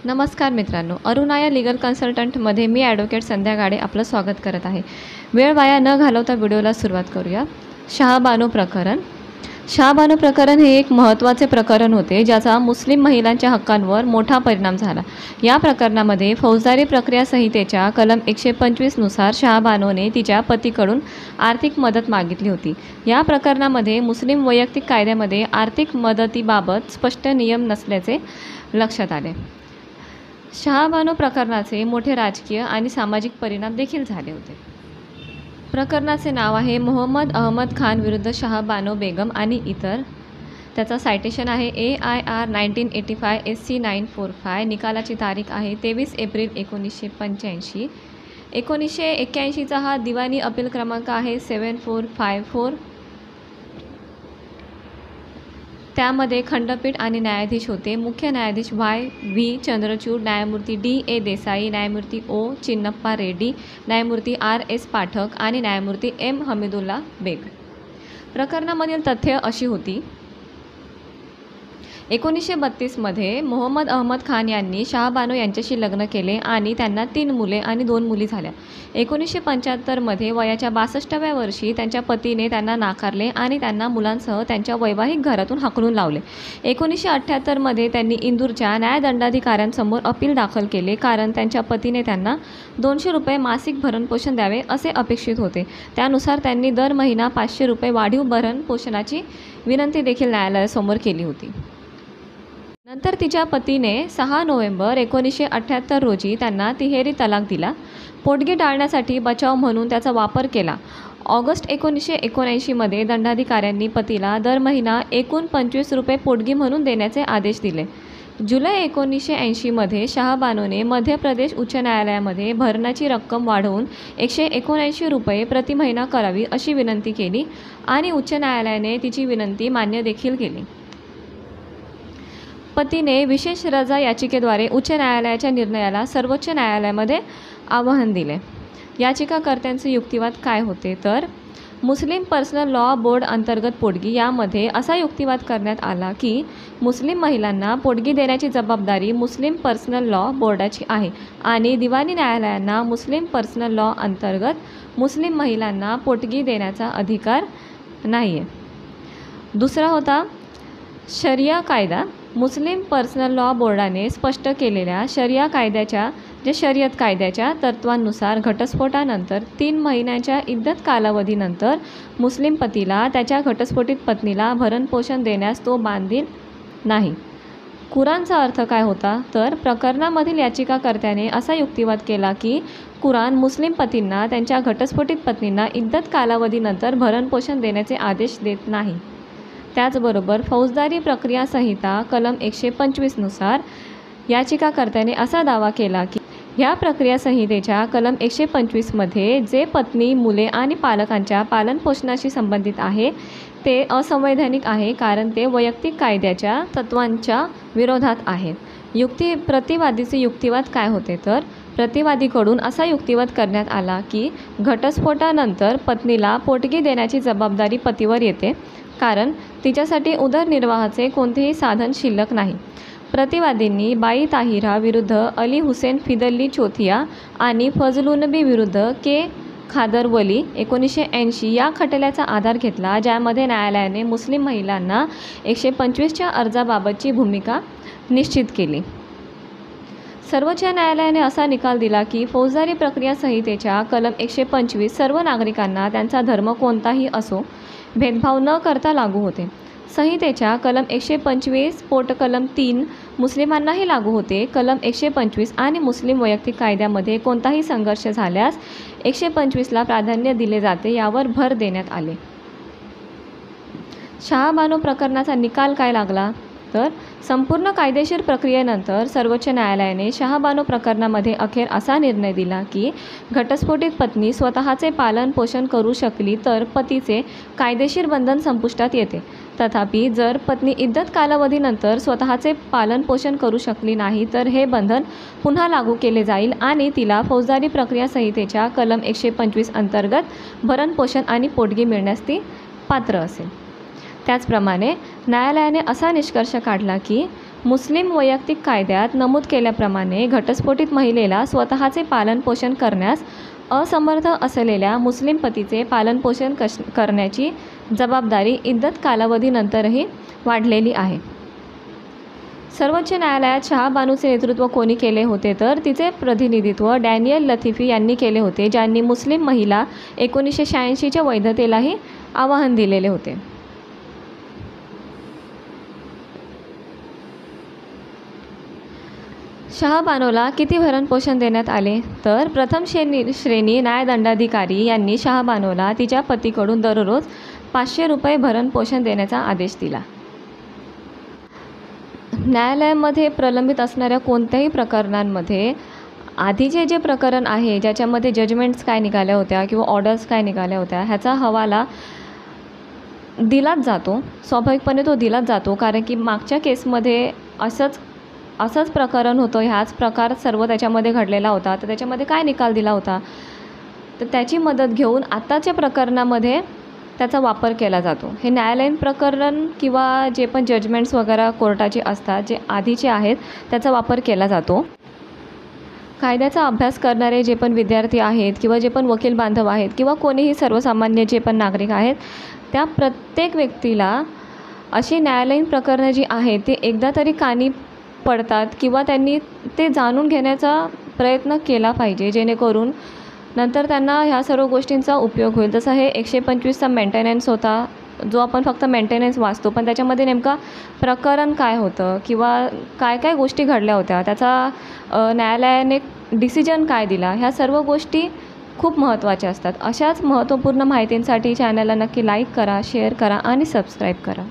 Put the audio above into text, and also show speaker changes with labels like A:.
A: नमस्कार मित्रांनो, अरुणाया लीगल कन्सल्टंटमध्ये मी ॲडव्होकेट संध्या गाडे आपलं स्वागत करत आहे. वेळ वाया न घालवता व्हिडिओला सुरुवात करूया. शहाबानो प्रकरण. शहाबानो प्रकरण हे एक महत्त्वाचे प्रकरण होते ज्याचा मुस्लिम महिलांच्या हक्कांवर मोठा परिणाम झाला. या प्रकरणामध्ये फौजदारी प्रक्रिया संहितेच्या कलम 125 नुसार शहाबानोने तिच्या पतीकडून आर्थिक मदत मागितली होती. या प्रकरणामध्ये मुस्लिम वैयक्तिक कायद्यामध्ये आर्थिक मदतीबाबत स्पष्ट नियम नसल्याचे लक्षात आले. शहाबानो प्रकरणाचे मोठे राजकीय आणि सामाजिक परिणाम देखील झाले होते. प्रकरणाचे नाव आहे मोहम्मद अहमद खान विरुद्ध शहाबानो बेगम आणि इतर. त्याचा सायटेशन आहे AIR 1985 SC 945. निकालाची तारीख आहे 23 एप्रिल 1985. 1981चा हा दिवाणी अपील क्रमांक आहे 7454. त्यामध्ये खंडपीठ आणि न्यायाधीश होते. मुख्य न्यायाधीश YV चंद्रचूड, न्यायमूर्ती DA देसाई, न्यायमूर्ती O चिन्नप्पा रेड्डी, न्यायमूर्ती RS पाठक आणि न्यायमूर्ती M हमीदुल्ला बेग. प्रकरणामधील तथ्य अशी होती. 1932मध्ये मोहम्मद अहमद खान यांनी शहाबानो यांच्याशी लग्न केले आणि त्यांना 3 मुले आणि 2 मुली झाल्या. 1975मध्ये वयाच्या 62व्या वर्षी त्यांच्या पतीने त्यांना नाकारले आणि त्यांना मुलांसह त्यांच्या वैवाहिक घरातून हाकलून लावले. 1978मध्ये त्यांनी इंदूरच्या न्यायदंडाधिकाऱ्यांसमोर अपील दाखल केले कारण त्यांच्या पतीने त्यांना ₹200 मासिक भरणपोषण द्यावे असे अपेक्षित होते. त्यानुसार त्यांनी दर महिना ₹500 वाढीव भरणपोषणाची विनंती देखील न्यायालयासमोर केली होती. नंतर तिच्या पतीने 6 नोव्हेंबर 1978 रोजी त्यांना तिहेरी तलाक दिला. पोटगी टाळण्यासाठी बचाव म्हणून त्याचा वापर केला. ऑगस्ट 1979मध्ये दंडाधिकाऱ्यांनी पतीला दर महिना एकूण ₹25 पोटगी म्हणून देण्याचे आदेश दिले. जुलै 1980मध्ये शहाबानोने मध्य प्रदेश उच्च न्यायालयामध्ये भरणाची रक्कम वाढवून ₹179 प्रति महिना करावी अशी विनंती केली आणि उच्च न्यायालयाने तिची विनंती मान्य देखील केली. पतीने विशेष रजा याचिकेद्वारे उच्च न्यायालयाच्या निर्णयाला सर्वोच्च न्यायालयामध्ये आव्हान दिले. याचिकाकर्त्यांचे युक्तिवाद काय होते तर मुस्लिम पर्सनल लॉ बोर्ड अंतर्गत पोटगी. यामध्ये असा युक्तिवाद करण्यात आला की मुस्लिम महिलांना पोटगी देण्याची जबाबदारी मुस्लिम पर्सनल लॉ बोर्डाची आहे आणि दिवाणी न्यायालयांना मुस्लिम पर्सनल लॉ अंतर्गत मुस्लिम महिलांना पोटगी देण्याचा अधिकार नाही आहे. दुसरा होता शरिया कायदा. मुस्लिम पर्सनल लॉ बोर्डाने स्पष्ट केलेल्या शरियत कायद्याच्या तत्त्वांनुसार घटस्फोटानंतर 3 महिन्यांच्या इद्दत कालावधीनंतर मुस्लिम पतीला त्याच्या घटस्फोटित पत्नीला भरणपोषण देण्यास तो बांधील नाही. कुराणचा अर्थ काय होता तर प्रकरणामधील याचिकाकर्त्याने असा युक्तिवाद केला की कुराण मुस्लिम पतींना त्यांच्या घटस्फोटित पत्नींना इद्दत कालावधीनंतर भरणपोषण देण्याचे आदेश देत नाही. त्याचबरोबर फौजदारी प्रक्रिया संहिता कलम 125 नुसार याचिकाकर्त्याने असा दावा केला की ह्या प्रक्रिया संहितेच्या कलम 125मध्ये जे पत्नी, मुले आणि पालकांच्या पालनपोषणाशी संबंधित आहे ते असंवैधानिक आहे कारण ते वैयक्तिक कायद्याच्या तत्त्वांच्या विरोधात आहेत. प्रतिवादीचे युक्तिवाद काय होते तर प्रतिवादीकडून असा युक्तिवाद करण्यात आला की घटस्फोटानंतर पत्नीला पोटगी देण्याची जबाबदारी पतीवर येते कारण तिच्यासाठी उदरनिर्वाहाचे कोणतेही साधन शिल्लक नाही. प्रतिवादींनी बाई ताहिरा विरुद्ध अली हुसेन फिदल्ली चोथिया आणि फजलुनबी विरुद्ध के खादरवली 1980 या खटल्याचा आधार घेतला ज्यामध्ये न्यायालयाने मुस्लिम महिलांना 125च्या अर्जाबाबतची भूमिका निश्चित केली. सर्वोच्च न्यायालयाने असा निकाल दिला की फौजदारी प्रक्रिया संहितेच्या कलम 125 सर्व नागरिकांना त्यांचा धर्म कोणताही असो भेदभाव न करता लागू होते. संहितेच्या कलम 125 पोटकलम 3 मुस्लिमांनाही लागू होते. कलम 125 आणि मुस्लिम वैयक्तिक कायद्यामध्ये कोणताही संघर्ष झाल्यास 125ला प्राधान्य दिले जाते यावर भर देण्यात आले. शहाबानो प्रकरणाचा निकाल काय लागला तर संपूर्ण कायदेशीर प्रक्रियेनंतर सर्वोच्च न्यायालयाने शहाबानो प्रकरणामध्ये अखेर असा निर्णय दिला की घटस्फोटित पत्नी स्वतःचे पालन पोषण करू शकली तर पतीचे कायदेशीर बंधन संपुष्टात येते. तथापि जर पत्नी इद्दत कालावधीनंतर स्वतःचे पालन पोषण करू शकली नाही तर हे बंधन पुन्हा लागू केले जाईल आणि तिला फौजदारी प्रक्रिया संहितेच्या कलम 125 अंतर्गत भरणपोषण आणि पोटगी मिळण्यास ती पात्र असेल. त्याचप्रमाणे न्यायालयाने असा निष्कर्ष काढला की मुस्लिम वैयक्तिक कायद्यात नमूद केल्याप्रमाणे घटस्फोटित महिलेला स्वतःचे पालनपोषण करण्यास असमर्थ असलेल्या मुस्लिम पतीचे पालनपोषण करण्याची जबाबदारी इद्दत कालावधीनंतरही वाढलेली आहे. सर्वोच्च न्यायालयात शहाबानूचे नेतृत्व कोणी केले होते तर तिचे प्रतिनिधित्व डॅनियल लतिफी यांनी केले होते, ज्यांनी मुस्लिम महिला 1986च्या वैधतेलाही आव्हान दिलेले होते. शहाबानूला किती भरणपोषण देण्यात आले तर प्रथम श्रेणी न्यायदंडाधिकारी यांनी शहाबानूला तिच्या पतीकडून दररोज 500 रुपये भरणपोषण देण्याचा आदेश दिला. न्यायालयामध्ये प्रलंबित असणाऱ्या कोणत्याही प्रकरणांमध्ये आधीचे जे प्रकरण आहे ज्याच्यामध्ये जजमेंट्स काय निघाल्या होत्या किंवा ऑर्डर्स काय निघाल्या होत्या ह्याचा हवाला दिलाच जातो. स्वाभाविकपणे तो दिलाच जातो, कारण की मागच्या केसमध्ये असंच प्रकरण होतं, ह्याच प्रकार सर्व त्याच्यामध्ये घडलेला होता. तर त्याच्यामध्ये काय निकाल दिला होता तर त्याची मदत घेऊन आत्ताच्या प्रकरणामध्ये त्याचा वापर केला जातो. हे न्यायालयीन प्रकरण किंवा जे पण जजमेंट्स वगैरे कोर्टाचे असतात जे आधीचे आहेत त्याचा वापर केला जातो. कायद्याचा अभ्यास करणारे जे पण विद्यार्थी आहेत किंवा जे पण वकील बांधव आहेत किंवा कोणीही सर्वसामान्य जे पण नागरिक आहेत त्या प्रत्येक व्यक्तीला अशी न्यायालयीन प्रकरणं जी आहेत ती एकदा तरी कानी पडतात किंवा त्यांनी ते जाणून घेण्याचा प्रयत्न केला पाहिजे, जेणेकरून नंतर त्यांना ह्या सर्व गोष्टींचा उपयोग होईल. जसं हे 125चा मेंटेनन्स होता, जो आपण फक्त मेंटेनन्स वाचतो, पण त्याच्यामध्ये नेमका प्रकरण काय होतं किंवा काय काय गोष्टी घडल्या होत्या, त्याचा न्यायालयाने डिसिजन काय दिला, ह्या सर्व गोष्टी खूप महत्त्वाच्या असतात. अशाच महत्त्वपूर्ण माहितींसाठी चॅनलला नक्की लाईक करा, शेअर करा आणि सबस्क्राईब करा.